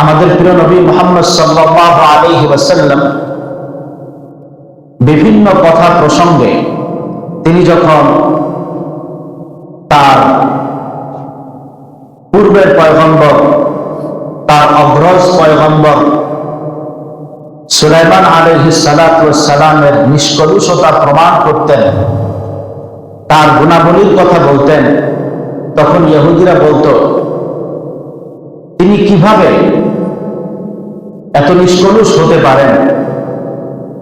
আমাদের প্রিয় নবী মুহাম্মদ সাল্লাল্লাহু আলাইহি ওয়াসাল্লাম বিভিন্ন কথা প্রসঙ্গে তিনি যখন তার পূর্বের পয়গম্বর, তার অগ্রজ পয়গম্বর সুলাইমান আলাইহিস সালাতু ওয়াস সালামের নিষ্কলুষতা প্রমাণ করতেন, তার গুণাবলীর কথা বলতেন, তখন ইহুদিরা বলতো তিনি কিভাবে এত নিষ্কলুষ হতে পারেন,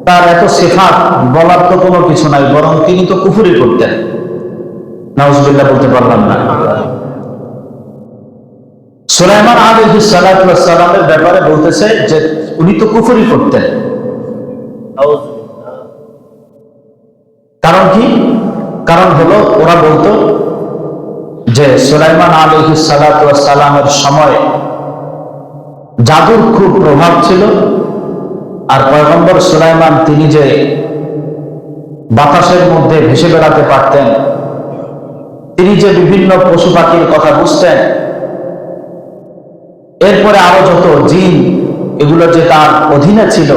তার এত সিফাত বলার তো কোনো কিছু নাই, বরং তিনি তো কুফরি করতেন। নাউজুবিল্লাহ বলতে পারলাম না। সুলাইমান আলাইহিস সালাতু ওয়াস সালামের ব্যাপারে বলতেছে যে উনি তো কুফরি করতেন। কারণ কি? কারণ হলো ওরা বলতো যে সুলাইমান আলাইহিস সালাতু ওয়াস সালামের সময় জাদুর খুব প্রভাব ছিল, আর পয়গম্বর সুলাইমান তিনি যে বাতাসের মধ্যে ভেসে বেড়াতে পারতেন, তিনি যে বিভিন্ন পশু পাখির কথা বুঝতেন, এরপরে আরো যত জিন এগুলো যে তার অধীনে ছিল,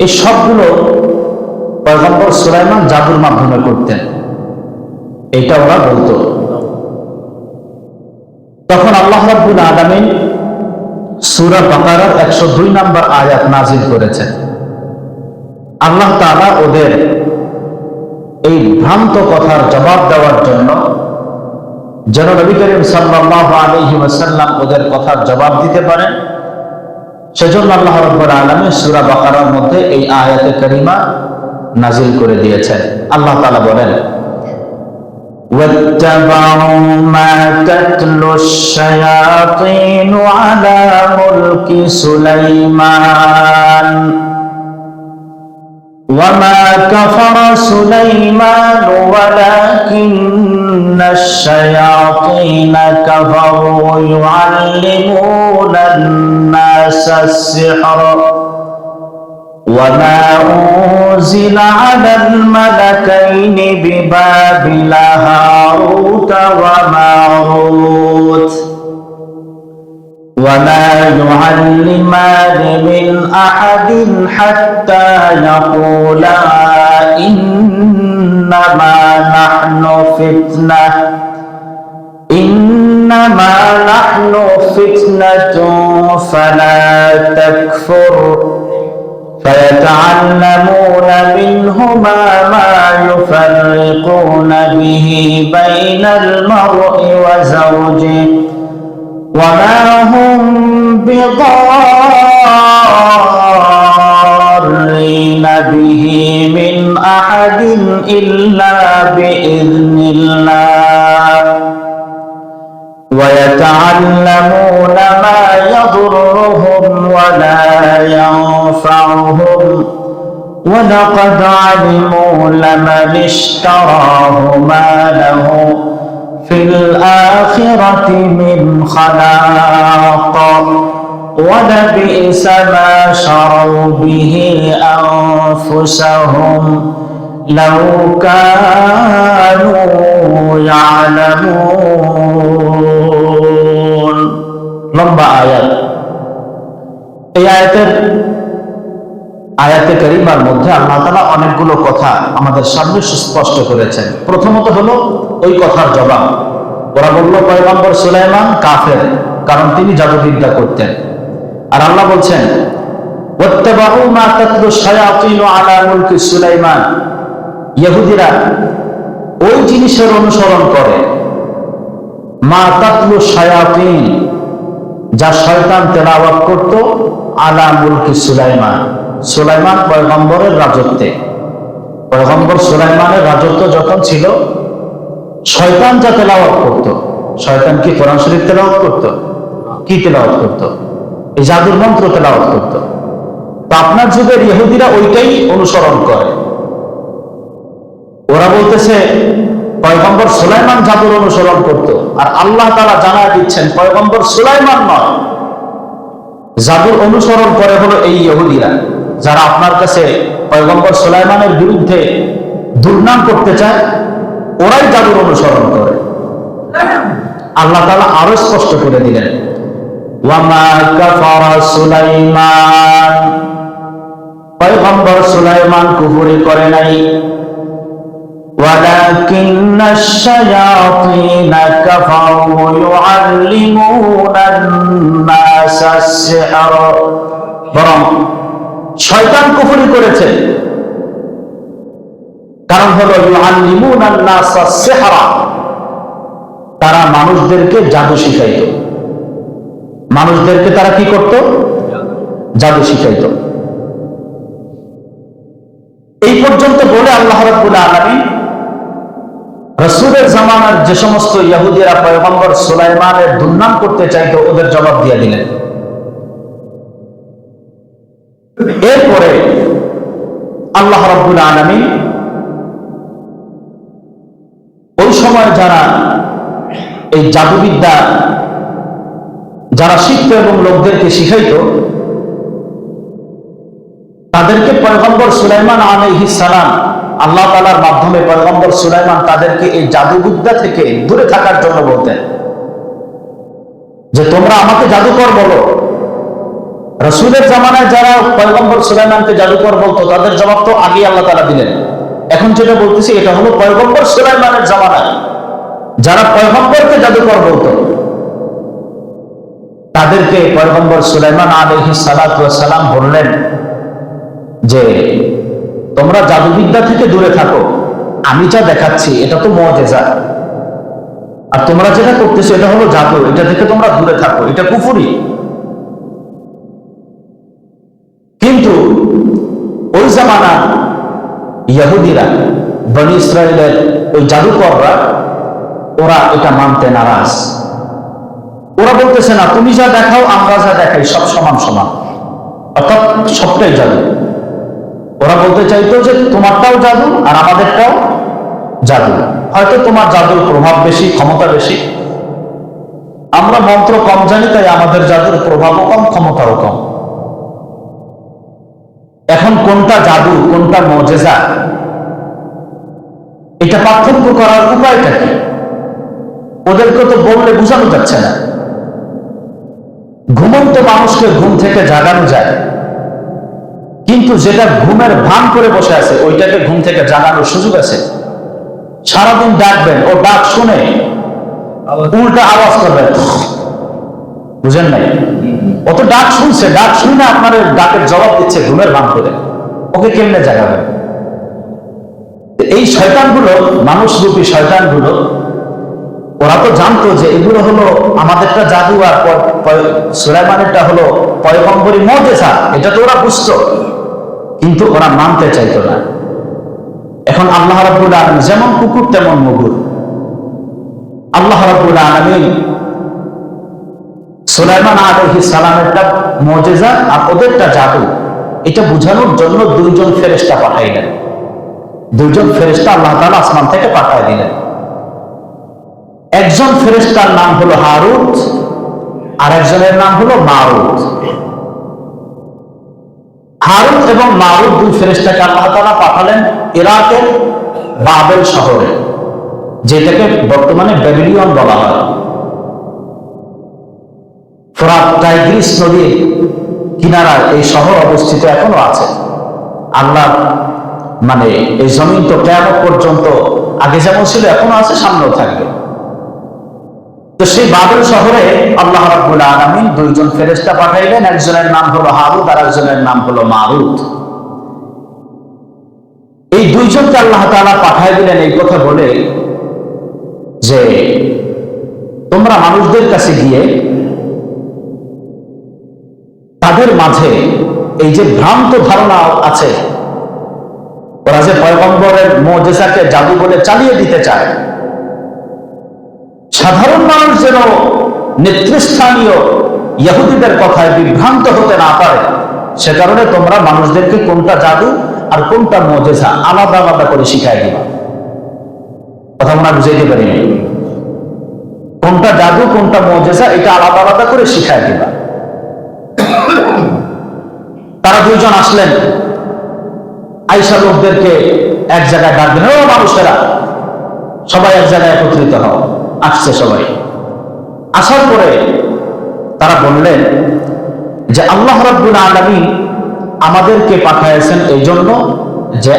এই সবগুলো পয়গম্বর সুলাইমান জাদুর মাধ্যমে করতেন, এটা ওরা বলতো। তখন আল্লাহ রাব্বুল আলামিন সূরা বাকারার 102 নম্বর আয়াত নাযিল করেছেন। আল্লাহ তাআলা ওদের এই ভ্রান্ত কথার জবাব দেওয়ার জন্য, যেন নবী করিম সাল্লাল্লাহু আলাইহি ওয়াসাল্লাম ওদের কথার জবাব দিতে পারেন, সেজন্য আল্লাহ রাব্বুল আলামিন সূরা বাকারার মধ্যে এই আয়াতে কারিমা নাযিল করে দিয়েছেন। আল্লাহ তাআলা বলেন, واتبعوا ما تتلو الشياطين على ملك سليمان وما كفر سليمان ولكن الشياطين كفروا يعلمون الناس السحر وما أنزل على الملكين ببابل هاروت وماروت وما يعلمان من أحد حتى يقولا إنما نحن فتنة فلا تكفر فيتعلمون منهما ما يفرقون به بين المرء وزوجه وما هم بضارين به من أحد إلا بإذن الله ويتعلمون ما يضرهم ولا ينفعهم ولقد علموا لمن اشتراه ما له في الآخرة من خلاق ولبئس ما شروا به أنفسهم لو كانوا يعلمون। লম্বা আয়াত। এই আয়াতে কারিমার মধ্যে আল্লাহ তাআলা অনেকগুলো কথা আমাদের সামনে সুস্পষ্ট করেছেন। প্রথমত হলো ওই কথার জবাব। ওরা বলল পয়গম্বর সুলাইমান কাফের, কারণ তিনি জাদুবিদ্যা করতেন। আর আল্লাহ বলছেন ওয়াত্তাবাউ মা তাতলু শায়াতিন আলা মুলকি সুলাইমান, ইহুদিরা ওই জিনিসের অনুসরণ করে, মা তাতলু শায়াতিন, যা শয়তান তেলাওয়াত করত, আলা মুলকি সুলাইমান, সুলাইমান পয়গম্বরের রাজত্বে। পয়গম্বর সুলাইমানের রাজত্ব যখন ছিল, শয়তান যা তেলাওয়াত করত, শয়তান কি কোরআন শরীফ তেলাওয়াত করত? কি তেলাওয়াত করত? এই জাদুর মন্ত্র তেলাওয়াত করত। তো আপনার যুগের ইহুদিরা ওইটাই অনুসরণ করে। ওরা বলতেছে পয়গম্বর সুলাইমান জাদুর অনুসরণ করত, আর আল্লাহ তাআলা জানায় দিচ্ছেন পয়গম্বর সুলাইমান নয়, জাদুর অনুসরণ করে হলো এই ইহুদিরা, যারা আপনার কাছে পয়গম্বর সুলাইমানের বিরুদ্ধে দুর্নাম করতে চায়, ওরাই জাদুর অনুসরণ করে। আল্লাহ তাআলা আরো স্পষ্ট করে দিলেন ওয়ামা কাফারা সুলাইমান, পয়গম্বর সুলাইমান কুফরি করে নাই, ওয়ালাকিন্নাশ শায়াতিনা কাফারু ইউআল্লিমুনান নাসা সিহর, বরং শয়তান কুফরি করেছে। কারণ হলো ইউআল্লিমুনান নাসা সিহরা, তারা মানুষদেরকে জাদু শিখাইত। মানুষদেরকে তারা কি করত? জাদু শিখাইত। এই পর্যন্ত বলে আল্লাহ রাব্বুল আলামিন রাসূলের জামানার যে সমস্ত ইহুদিরা পয়গম্বর সুলাইমানের দুর্নাম করতে চাইতো ওদের জবাব দিয়ে দিলেন। এরপরে আল্লাহ রাব্বুল আলামিন ওই সময় যারা এই জাদুবিদ্যা যারা শিখত এবং লোকদেরকে শিখাইত, তাদেরকে পয়গম্বর সুলাইমান আলাইহিস সালাম আল্লাহ তাআলার মাধ্যমে পয়গম্বর সুলাইমান তাদেরকে এই জাদুবিদ্যা থেকে দূরে থাকার জন্য বলতেন যে তোমরা আমাকে জাদুকর বলো। রাসূলের জামানায় যারা পয়গম্বর সুলাইমানকে জাদুকর বলতো তাদের জবাব তো আগে আল্লাহ তাআলা দিলেন। এখন যেটা বলতেছি এটা হলো পয়গম্বর সুলাইমানের জামানায় যারা পয়গম্বরকে জাদুকর বলতো তাদেরকে পয়গম্বর সুলাইমান আলাইহিস সালাতু ওয়াস সালাম বললেন যে তোমরা জাদুবিদ্যা থেকে দূরে থাকো, আমি যা দেখাচ্ছি এটা তো মুআজিজা, আর তোমরা যেটা করতেছো এটা হলো জাদু, এটা থেকে তোমরা দূরে থাকো, এটা কুফরি। কিন্তু ওই জামানা ইহুদিরা, বনি ইসরাইলের ওই জাদুকররা, ওরা এটা মানতে নারাজ। ওরা বলতেছে না তুমি যা দেখাও আমরা যা দেখাই সব সমান সমান, অর্থাৎ সবটাই জাদু। ওরা বলতে চাইতো যে তোমারটাও জাদু আর আমাদেরটাও জাদু, হয়তো তোমার জাদুর প্রভাব বেশি, ক্ষমতা বেশি, আমরা মন্ত্র কম জানি তাই আমাদের জাদুর প্রভাবও কম, ক্ষমতাও কম। এখন কোনটা জাদু কোনটা মুআজিজা এটা পার্থক্য করার উপায়টা কি? ওদেরকে তো বললে বোঝানো যাচ্ছে না। ঘুমন্ত মানুষকে ঘুম থেকে জাগানো যায়, কিন্তু যেটা ঘুমের ভান করে বসে আছে ওইটাকে ঘুম থেকে জাগানোর সুযোগ আছে? সারাদিন ডাকবেন, ও ডাক শুনে উল্টা আওয়াজ করবে, বুঝেন নাই? ও তো ডাক শুনছে, ডাক শুনে আপনার ডাকের জবাব দিচ্ছে ঘুমের ভান করে, ওকে কেমনে জাগাবেন? এই শয়তানগুলো, মানুষরূপী শয়তানগুলো, ওরা তো জানতো যে এগুলো হলো আমাদেরটা জাদু আর সুলাইমানেরটা হলো পয়গম্বরী মুআজিজা, এটা তো ওরা বুঝতো, কিন্তু ওরা মানতে চাইতো না। এখন আল্লাহ রাব্বুল আলামিন যেমন কুকুর তেমন মুগুর, আল্লাহ রাব্বুল আলামিন সুলাইমান আলাইহিস সালামেরটা মুআজিজা আর ওদেরটা জাদু, এটা বোঝানোর জন্য দুইজন ফেরেশতা পাঠাইলেন। দুইজন ফেরেশতা আল্লাহ তাআলা আসমান থেকে পাঠিয়ে দিলেন। একজন ফেরেশতার নাম হলো হারুত আর একজনের নাম হলো মারুত। হারুত এবং মারুত দুই ফেরেশতাকে আল্লাহ তাআলা পাঠালেন ইরাকের বাবেল শহরে, যেটাকে বর্তমানে ব্যাবিলন বলা হয়। ফোরাত টাইগ্রিস নদীর কিনারায় এই শহর অবস্থিত এখনো আছে। আল্লাহ মানে এই জমিন তো কিয়ামত পর্যন্ত আগে যেমন ছিল এখনো আছে, সামনেও থাকবে। তো সেই বাবেল শহরে আল্লাহ রাব্বুল আলামিন দুইজন ফেরেশতা পাঠাইলেন, একজনের নাম হলো হারুত আর একজনের নাম হলো মারুত। এই দুইজনকে আল্লাহ তাআলা পাঠাই দিলেন এই কথা বলে যে তোমরা মানুষদের কাছে গিয়ে তাদের মাঝে এই যে ভ্রান্ত ধারণা আছে, ওরা যে পয়গম্বরের মুআজিজাকে জাদু বলে চালিয়ে দিতে চায়, সাধারণ মানুষ যেন নেতৃস্থানীয় ইহুদিদের কথায় বিভ্রান্ত হতে না পারে, সে কারণে তোমরা মানুষদেরকে কোনটা জাদু আর কোনটা মুআজিজা আলাদা আলাদা করে শিখাই দিবা। কথা মনে বুঝাইতে পারিনি? কোনটা জাদু কোনটা মুআজিজা এটা আলাদা আলাদা করে শিখাই দিবা। তারা দুইজন আসলেন, আয়েশা লোকদেরকে এক জায়গায় ডাক দিলেন, ও মানুষেরা সবাই এক জায়গায় একত্রিত হও। আসছে সবাই। আসার পরে তারা বললেন যে আল্লাহ রাব্বুল আলামিন আমাদেরকে পাঠিয়েছেন এই জন্য যে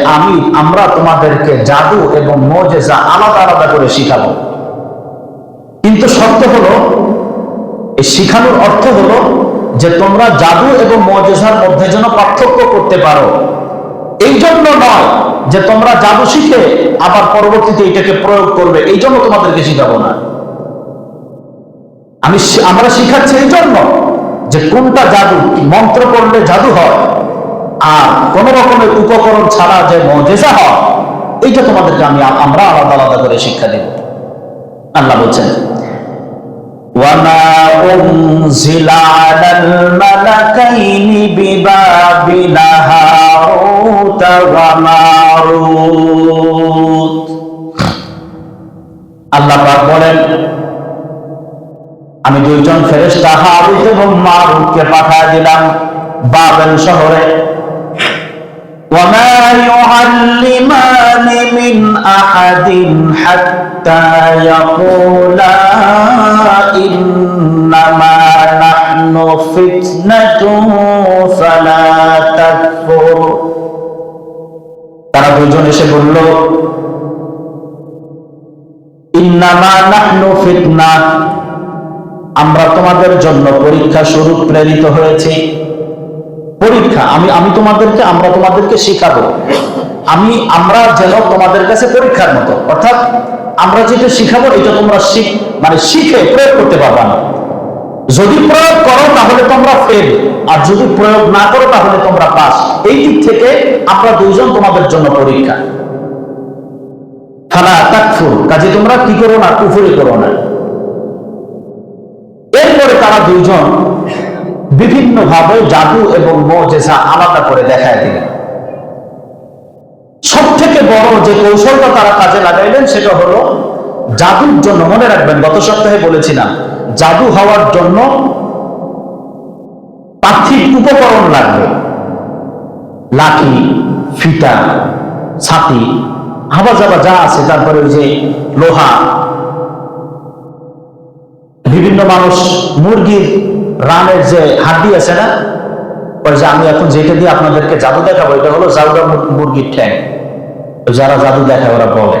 আমরা তোমাদেরকে জাদু এবং মুজিজা আলাদা আলাদা করে শিখাবো। কিন্তু শর্ত হলো, এই শিখানোর অর্থ হলো যে তোমরা জাদু এবং মুজিজার মধ্যে যেন পার্থক্য করতে পারো। এই জন্য নয় যে তোমরা জাদু শিখে আবার পরবর্তীতে এটাকে প্রয়োগ করবে, এই জন্য তোমাদেরকে শিখাবো না। আমরা শিখাচ্ছি এই জন্য যে কোনটা জাদু, মন্ত্র করলে জাদু হয় আর কোন রকমের উপকরণ ছাড়া যে মুজিজা হয়, এইটা তোমাদেরকে আমরা আলাদা আলাদা করে শিক্ষা দেব। আল্লাহ বলছেন وَمَا أُنزِلَ عَلَى الْمَلَكَيْنِ بِبَابِلَ هَارُوتَ وَمَارُوتَ। আল্লাহ পাক বলেন, আমি দুইজন ফেরেশতা হারুত এবং মারুতকে পাঠিয়ে দিলাম বাবেল শহরে। وَمَا يُعَلِّمَانِ مِنْ أَحَدٍ حَتَّى يَقُولَا إِنَّمَا نَحْنُ فِتْنَةٌ فَلَا تَكْفُرْ। তারা দুজন এসে বলল, ইন্নামা নাহনু ফিতনা, আমরা তোমাদের জন্য পরীক্ষা স্বরূপ প্রেরিত হয়েছি। পরীক্ষা, আমরা তোমাদেরকে শিখাবো, আমরা যেন তোমাদের কাছে পরীক্ষার মতো, অর্থাৎ আমরা যেটা শিখাবো এটা তোমরা শিখে প্রয়োগ করতে পারবা না। যদি প্রয়োগ করো তাহলে তোমরা ফেল, আর যদি প্রয়োগ না করো তাহলে তোমরা পাস। এই দিক থেকে আমরা দুইজন তোমাদের জন্য পরীক্ষা। ফালা তাকফুর, কাজে তোমরা কি করো না, কুফরি করো না। এরপরে তারা দুইজন বিভিন্ন ভাবে জাদু এবং মুজিজা আলাদা করে দেখায় দিলেন। সব থেকে বড় যে কৌশলটা তারা কাজে লাগাইলেন সেটা হলো জাদুর জন্য, মনে রাখবেন গত সপ্তাহে বলেছিলাম, জাদু হওয়ার জন্য পার্থিব উপকরণ লাগবে, লাঠি, ফিতা, ছাতি, হাবা জাবা যা আছে, তারপরে ওই যে লোহা, বিভিন্ন মানুষ মুরগির রানের যে হাড্ডি আছে না, ওই যে আমি এখন যেটা দিয়ে আপনাদেরকে জাদু দেখাবো এটা হলো জাউরা মুরগির ঠ্যাং। যারা জাদু দেখায় ওরা বলে,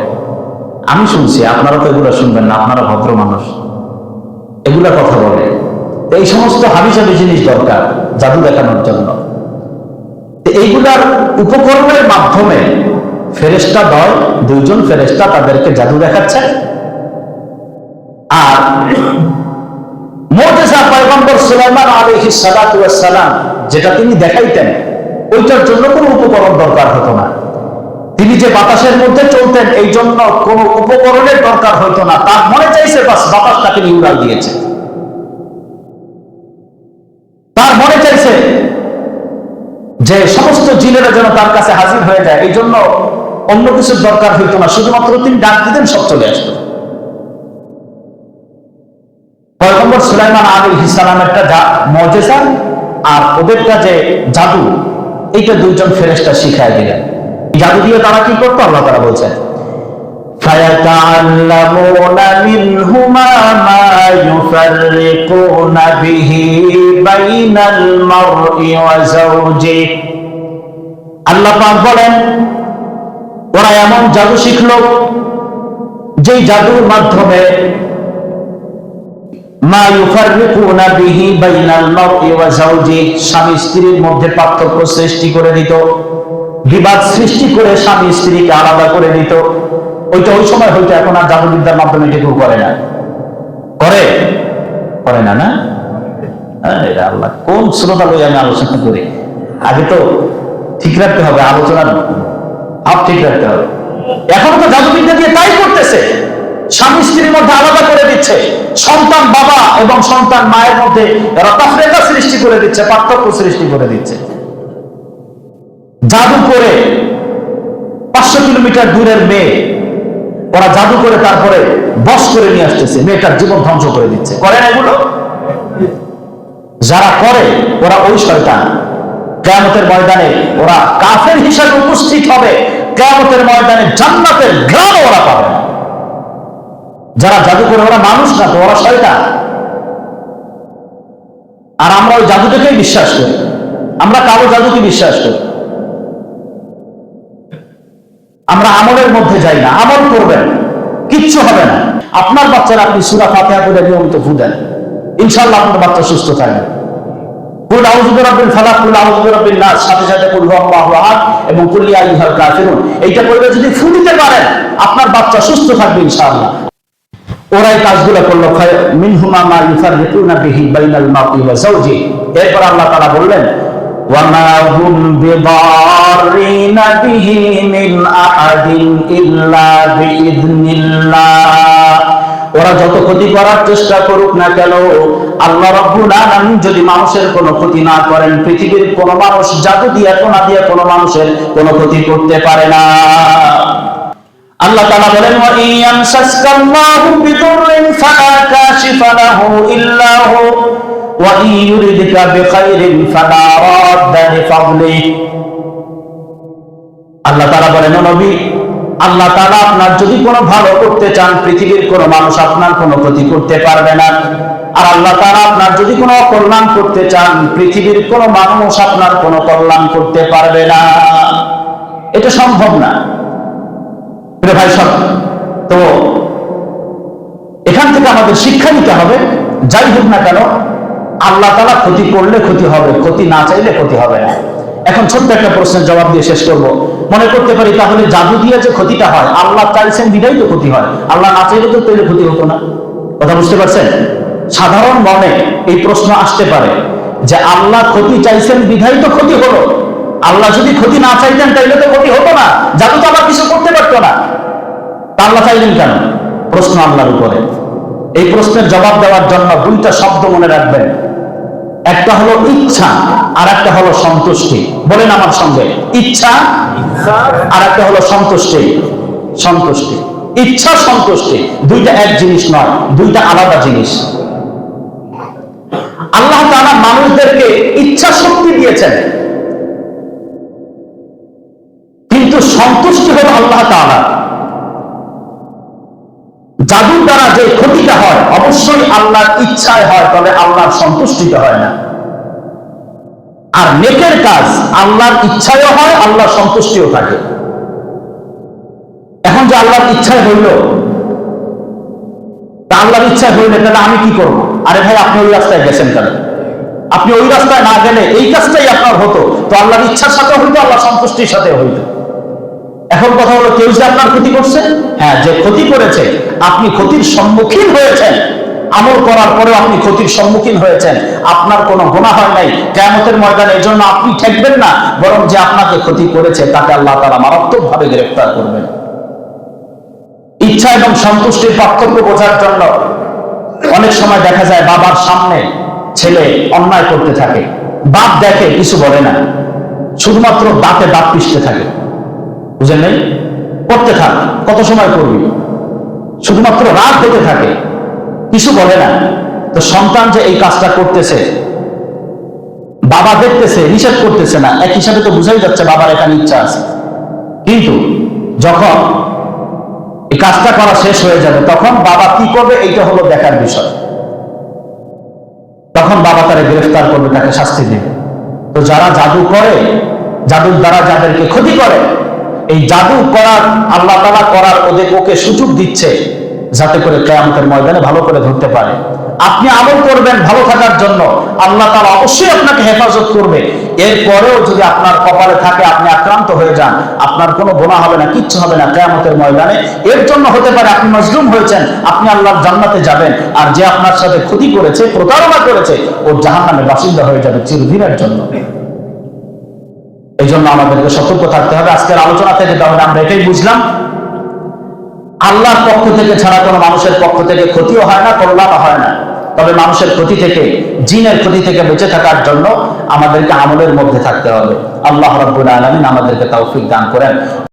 আমি শুনছি, আপনারা তো এগুলো শুনবেন না, আপনারা ভদ্র মানুষ, এগুলা কথা বলে। এই সমস্ত হাবিজাবি জিনিস দরকার জাদু দেখানোর জন্য। এইগুলার উপকরণের মাধ্যমে ফেরেশতা দুইজন ফেরেশতা তাদেরকে জাদু দেখাচ্ছে। আর মুজিজা পয়গম্বর সুলাইমান আলাইহিস সালাতু ওয়াস সালাম যেটা তিনি দেখাইতেন, ওইটার জন্য কোনো উপকরণ দরকার হতো না। তিনি যে বাতাসের মধ্যে চলতেন, এই জন্য কোনো উপকরণের দরকার হতো না। তার মনে চাইছে বাস বাতাস তাকে উড়াল দিয়েছে। তার মনে চাইছে যে সমস্ত জিনেরা যেন তার কাছে হাজির হয়ে যায়, এই জন্য অন্য কিছুর দরকার হইতো না, শুধুমাত্র তিনি ডাক দিতেন, সব চলে আসতো। পয়গম্বর সুলাইমান আলাইহিস সালামেরটা মুজিজা আর ওদেরটা যে জাদু, এইটা দুইজন ফেরেশতা শিখায় দিলেন। জাদু দিয়ে তারা কি করতো, আল্লাহ তাআলা বলছেন ফায়াতাআল্লামুনা মিনহুমা মা ইউফাররিকুনা বিহি বাইনাল মারই ওয়া যাওজিহি। আল্লাহ পাক বলেন, ওরা এমন জাদু শিখলো যেই জাদুর মাধ্যমে মা ইউফাররিকুনা বিহি বাইনাল মারই ওয়া যাওজিহি, স্বামী স্ত্রীর মধ্যে পার্থক্য সৃষ্টি করে দিত, বিবাদ সৃষ্টি করে স্বামী স্ত্রীকে আলাদা করে দিত। ওই সময় হয়তো এখন আর জাদুবিদ্যার মাধ্যমে কেউ করে না, করে না। আল্লাহ কোন শ্রোতা লই আমি আলোচনা করি, আগে তো ঠিক রাখতে হবে, আলোচনার ভাব ঠিক রাখতে হবে। এখন তো জাদুবিদ্যা দিয়ে তাই করতেছে, স্বামী স্ত্রীর মধ্যে আলাদা করে দিচ্ছে, সন্তান বাবা এবং সন্তান মায়ের মধ্যে তাফরিকা সৃষ্টি করে দিচ্ছে, পার্থক্য সৃষ্টি করে দিচ্ছে। জাদু করে 500 কিলোমিটার দূরের মেয়ে ওরা জাদু করে তারপরে বশ করে নিয়ে আসতেছে, মেয়েটার জীবন ধ্বংস করে দিচ্ছে। করে না এগুলো? যারা করে ওরা ওই শয়তান। কিয়ামতের ময়দানে ওরা কাফের হিসাবে উপস্থিত হবে, কিয়ামতের ময়দানে জান্নাতের ঘ্রাণ ওরা পাবে। যারা জাদু করে ওরা মানুষ না তো, ওরা শয়তান। আর আমরা ওই জাদুটাকেই বিশ্বাস করি, আমরা কালো জাদুকে বিশ্বাস করি। আমরা আমলের মধ্যে যাই না। আমল করবেন, কিচ্ছু হবে না। আপনার বাচ্চারা আপনি সূরা ফাতিহা করে নিয়মিত ফু দেন, ইনশাআল্লাহ আপনার বাচ্চা সুস্থ থাকবে। কুল আউযু বিরাব্বিল ফালাক, কুল আউযু বিরাব্বিন নাস, সাথে সাথে কুল হুয়াল্লাহু আহাদ এবং কুল ইয়া আইয়ুহাল কাফিরুন, এইটা পড়লে যদি ফু দিতে পারেন আপনার বাচ্চা সুস্থ থাকবে ইনশাআল্লাহ। ওরাই কাজগুলো করলো, মিনহুমা মা ইউফাররিকুনা বিহি বাইনাল মারই ওয়া যাওজি। এরপর আল্লাহ তাআলা বললেন ওয়ামা হুম বিদাররিনা বিহি মিন আহাদিন ইল্লা বিইذনিল্লাহ। ওরা যত ক্ষতি করার চেষ্টা করুক না কেন, আল্লাহ রাব্বুল আলামিন যদি মানুষের কোনো ক্ষতি না করেন, পৃথিবীর কোনো মানুষ জাদু দিয়ে কোনা দিয়ে কোনো মানুষের কোনো ক্ষতি করতে পারে না। আল্লাহ তাআলা বলেন ওয়া ইয়ামসাসকাল্লাহু বিদুররিন ফালা কাশিফা লাহু ইল্লা হু ওয়া ইউরিদকা বিখাইরিন ফালা রাদ্দা লিফাদলিহি। আল্লাহ তাআলা বলেন ও নবী, আল্লাহ তাআলা আপনার যদি কোনো ভালো করতে চান, পৃথিবীর কোনো মানুষ আপনার কোনো ক্ষতি করতে পারবে না। আর আল্লাহ তাআলা আপনার যদি কোনো কল্যাণ করতে চান, পৃথিবীর কোনো মানুষ আপনার কোনো কল্যাণ করতে পারবে না। এটা সম্ভব না ভাই সব। তো এখান থেকে আমাদের শিক্ষা নিতে হবে, যাই হোক না কেন আল্লাহ তাআলা ক্ষতি করলে ক্ষতি হবে, ক্ষতি না চাইলে ক্ষতি হবে না। এখন ছোট্ট একটা প্রশ্নের জবাব দিয়ে শেষ করব। মনে করতে পারি তাহলে জাদু দিয়ে যে ক্ষতিটা হয়, আল্লাহ চাইছেন বিধাই তো ক্ষতি হয়, আল্লাহ না চাইলে তো তাহলে ক্ষতি হতো না। কথা বুঝতে পারছেন? সাধারণ মনে এই প্রশ্ন আসতে পারে যে আল্লাহ ক্ষতি চাইছেন বিধাই তো ক্ষতি হলো, আল্লাহ যদি ক্ষতি না চাইতেন তাইলে তো ক্ষতি হতো না, জাদু তো আবার কিছু করতে পারতো না, তা আল্লাহ চাইলেন কেন? প্রশ্ন আল্লাহর উপরে। এই প্রশ্নের জবাব দেওয়ার জন্য দুইটা শব্দ মনে রাখবেন, একটা হলো ইচ্ছা আর একটা হলো সন্তুষ্টি। বলেন আমার সঙ্গে, ইচ্ছা আর একটা হলো সন্তুষ্টি। সন্তুষ্টি, ইচ্ছা সন্তুষ্টি দুইটা এক জিনিস নয়, দুইটা আলাদা জিনিস। আল্লাহ তাআলা মানুষদেরকে ইচ্ছা শক্তি দিয়েছেন, কিন্তু সন্তুষ্টি হলো আল্লাহ তাআলা। জাদুর দ্বারা যে ক্ষতিটা হয় অবশ্যই আল্লাহর ইচ্ছায় হয়, তবে আল্লাহর সন্তুষ্টিতে হয় না। আর নেকের কাজ আল্লাহর ইচ্ছায়ও হয়, আল্লাহর সন্তুষ্টিও থাকে। এখন যে আল্লাহর ইচ্ছায় হইল, তা আল্লাহর ইচ্ছায় হইলে তাহলে আমি কি করব? আরে ভাই আপনি ওই রাস্তায় গেছেন কেন? আপনি ওই রাস্তায় না গেলে এই কাজটাই আপনার হতো, তো আল্লাহর ইচ্ছার সাথে হইতো, আল্লাহ সন্তুষ্টির সাথে হইতো। এখন কথা হলো কেউ যে আপনার ক্ষতি করছে, হ্যাঁ যে ক্ষতি করেছে আপনি ক্ষতির সম্মুখীন হয়েছেন, আমল করার পরেও আপনি ক্ষতির সম্মুখীন হয়েছেন, আপনার কোনো গুনাহ হয় নাই। কিয়ামতের ময়দানে এই জন্য আপনি ঠেকবেন না, বরং যে আপনাকে ক্ষতি করেছে তাকে আল্লাহ তাআলা মারাত্মকভাবে গ্রেফতার করবেন। ইচ্ছা এবং সন্তুষ্টির পার্থক্য বোঝার জন্য অনেক সময় দেখা যায় বাবার সামনে ছেলে অন্যায় করতে থাকে, বাপ দেখে কিছু বলে না, শুধুমাত্র দাঁতে দাঁত পিষতে থাকে। বুঝেন নাই? করতে থাক, কত সময় করবি, শুধুমাত্র রাগ হতে থাকে, কিছু বলে না। তো সন্তান যে এই কাজটা করতেছে, বাবা দেখতেছে, নিষেধ করতেছে না, এক হিসাবে তো বুঝাই যাচ্ছে বাবার এখানে ইচ্ছা আছে। কিন্তু যখন এই কাজটা করা শেষ হয়ে যাবে তখন বাবা কি করবে এইটা হলো দেখার বিষয়। তখন বাবা তারে গ্রেফতার করবে, তাকে শাস্তি দেবে। তো যারা জাদু করে, জাদুর দ্বারা যাদেরকে ক্ষতি করে, এই জাদু করার আল্লাহ তাআলা করার ওকে সুযোগ দিচ্ছে যাতে করে কিয়ামতের ময়দানে ভালো করে ধরতে পারে। আপনি আমল করবেন ভালো থাকার জন্য, আল্লাহ তাআলা অবশ্যই আপনাকে হেফাজত করবে। এরপরেও যদি আপনার কপালে থাকে আপনি আক্রান্ত হয়ে যান, আপনার কোনো গুনাহ হবে না, কিচ্ছু হবে না কিয়ামতের ময়দানে। এর জন্য হতে পারে আপনি মাজলুম হয়েছেন, আপনি আল্লাহর জান্নাতে যাবেন, আর যে আপনার সাথে ক্ষতি করেছে, প্রতারণা করেছে, ও জাহান্নামে বাসিন্দা হয়ে যাবে চিরদিনের জন্য। এই জন্য আমাদেরকে সতর্ক থাকতে হবে। আজকের আলোচনা থেকে তাহলে আমরা এটাই বুঝলাম, আল্লাহর পক্ষ থেকে ছাড়া কোনো মানুষের পক্ষ থেকে ক্ষতিও হয় না, কল্যাণও হয় না। তবে মানুষের ক্ষতি থেকে, জিনের ক্ষতি থেকে বেঁচে থাকার জন্য আমাদেরকে আমলের মধ্যে থাকতে হবে। আল্লাহ রাব্বুল আলামিন আমাদেরকে তৌফিক দান করেন।